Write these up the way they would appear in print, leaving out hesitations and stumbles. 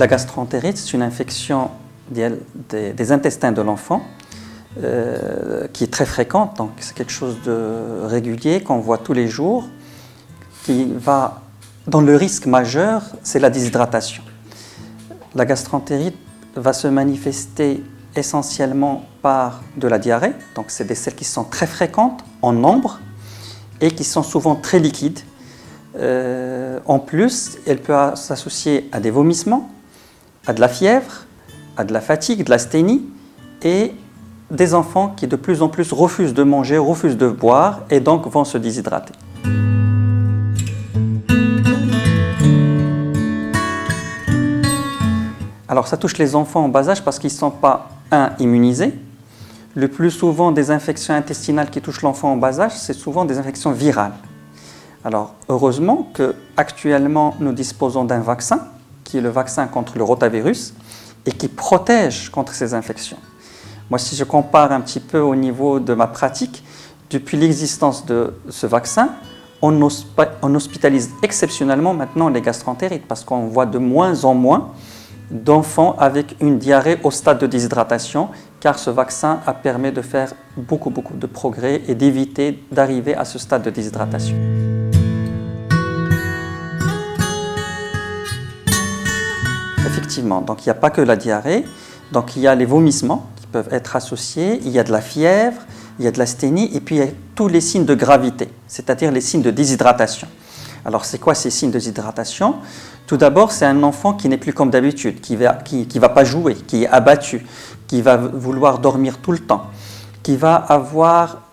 La gastroentérite, c'est une infection des intestins de l'enfant qui est très fréquente, donc c'est quelque chose de régulier qu'on voit tous les jours, dont le risque majeur, c'est la déshydratation. La gastroentérite va se manifester essentiellement par de la diarrhée, donc c'est des selles qui sont très fréquentes en nombre et qui sont souvent très liquides. En plus, elle peut s'associer à des vomissements, à de la fièvre, à de la fatigue, de l'asthénie et des enfants qui de plus en plus refusent de manger, refusent de boire et donc vont se déshydrater. Alors ça touche les enfants en bas âge parce qu'ils ne sont pas, immunisés. Le plus souvent des infections intestinales qui touchent l'enfant en bas âge, c'est souvent des infections virales. Alors heureusement qu'actuellement nous disposons d'un vaccin, qui est le vaccin contre le rotavirus, et qui protège contre ces infections. Moi, si je compare un petit peu au niveau de ma pratique, depuis l'existence de ce vaccin, on hospitalise exceptionnellement maintenant les gastroentérites parce qu'on voit de moins en moins d'enfants avec une diarrhée au stade de déshydratation, car ce vaccin a permis de faire beaucoup de progrès et d'éviter d'arriver à ce stade de déshydratation. Effectivement, donc il n'y a pas que la diarrhée, donc il y a les vomissements qui peuvent être associés, il y a de la fièvre, il y a de l'asthénie et puis il y a tous les signes de gravité, c'est-à-dire les signes de déshydratation. Alors c'est quoi ces signes de déshydratation? Tout d'abord, c'est un enfant qui n'est plus comme d'habitude, qui va pas jouer, qui est abattu, qui va vouloir dormir tout le temps, qui va avoir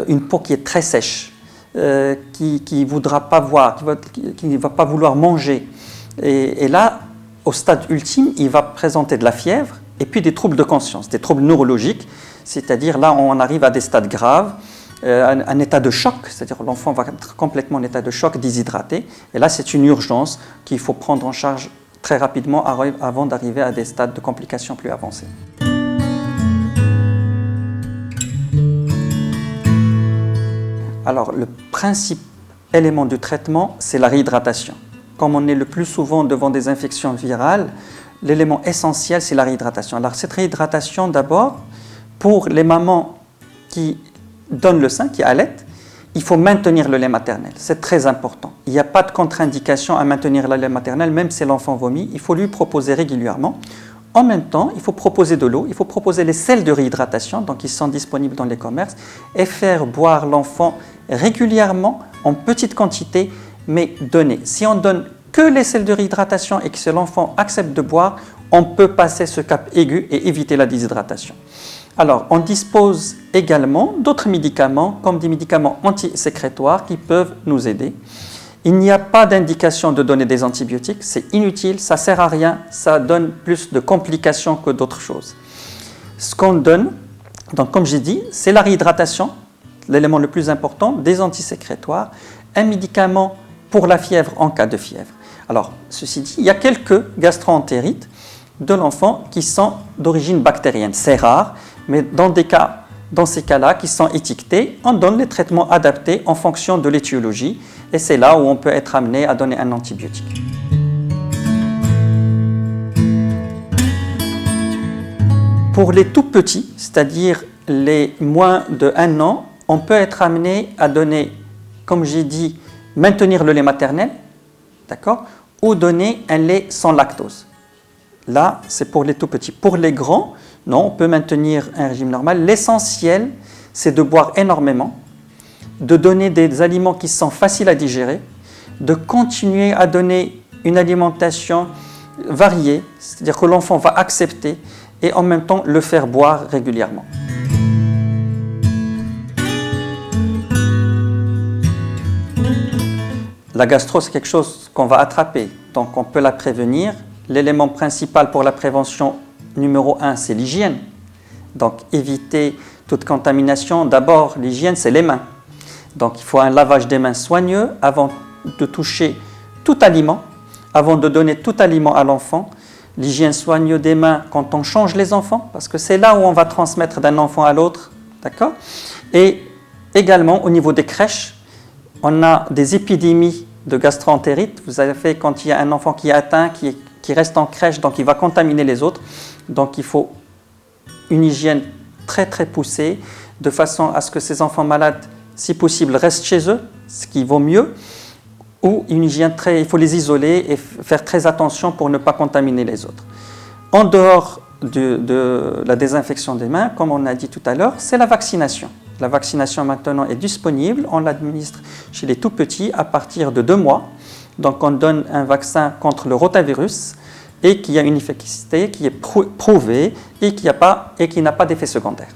une peau qui est très sèche, qui ne voudra pas voir, qui ne va pas vouloir manger. Et là, au stade ultime, il va présenter de la fièvre et puis des troubles de conscience, des troubles neurologiques, c'est-à-dire là, on arrive à des stades graves, un état de choc, c'est-à-dire l'enfant va être complètement en état de choc, déshydraté, et là, c'est une urgence qu'il faut prendre en charge très rapidement avant d'arriver à des stades de complications plus avancées. Alors, le principal élément du traitement, c'est la réhydratation. Comme on est le plus souvent devant des infections virales, l'élément essentiel, c'est la réhydratation. Alors, cette réhydratation, d'abord, pour les mamans qui donnent le sein, qui allaitent, il faut maintenir le lait maternel. C'est très important. Il n'y a pas de contre-indication à maintenir le lait maternel, même si l'enfant vomit. Il faut lui proposer régulièrement. En même temps, il faut proposer de l'eau, il faut proposer les sels de réhydratation, donc ils sont disponibles dans les commerces, et faire boire l'enfant régulièrement, en petite quantité, mais donner. Si on donne que les sels de réhydratation et que l'enfant accepte de boire, on peut passer ce cap aigu et éviter la déshydratation. Alors, on dispose également d'autres médicaments, comme des médicaments antisécrétoires qui peuvent nous aider. Il n'y a pas d'indication de donner des antibiotiques, c'est inutile, ça ne sert à rien, ça donne plus de complications que d'autres choses. Ce qu'on donne, donc comme j'ai dit, c'est la réhydratation, l'élément le plus important, des antisécrétoires, un médicament pour la fièvre en cas de fièvre. Alors, ceci dit, il y a quelques gastroentérites de l'enfant qui sont d'origine bactérienne. C'est rare, mais dans ces cas-là qui sont étiquetés, on donne les traitements adaptés en fonction de l'étiologie et c'est là où on peut être amené à donner un antibiotique. Pour les tout petits, c'est-à-dire les moins de 1 an, on peut être amené à donner, comme j'ai dit, maintenir le lait maternel, d'accord, ou donner un lait sans lactose. Là, c'est pour les tout petits. Pour les grands, non, on peut maintenir un régime normal. L'essentiel, c'est de boire énormément, de donner des aliments qui sont faciles à digérer, de continuer à donner une alimentation variée, c'est-à-dire que l'enfant va accepter et en même temps le faire boire régulièrement. La gastro, c'est quelque chose qu'on va attraper, donc on peut la prévenir. L'élément principal pour la prévention numéro 1, c'est l'hygiène. Donc éviter toute contamination. D'abord, l'hygiène, c'est les mains. Donc il faut un lavage des mains soigneux avant de toucher tout aliment, avant de donner tout aliment à l'enfant. L'hygiène soigneuse des mains quand on change les enfants, parce que c'est là où on va transmettre d'un enfant à l'autre. D'accord ? Et également, au niveau des crèches, on a des épidémies de gastroentérite. Vous avez fait quand il y a un enfant qui est atteint, qui qui reste en crèche, donc il va contaminer les autres. Donc il faut une hygiène très très poussée, de façon à ce que ces enfants malades, si possible, restent chez eux, ce qui vaut mieux, ou une hygiène il faut les isoler et faire très attention pour ne pas contaminer les autres. En dehors de la désinfection des mains, comme on a dit tout à l'heure, c'est la vaccination. La vaccination maintenant est disponible, on l'administre chez les tout petits à partir de 2 mois. Donc on donne un vaccin contre le rotavirus et qui a une efficacité qui est prouvée et qui n'a pas d'effet secondaire.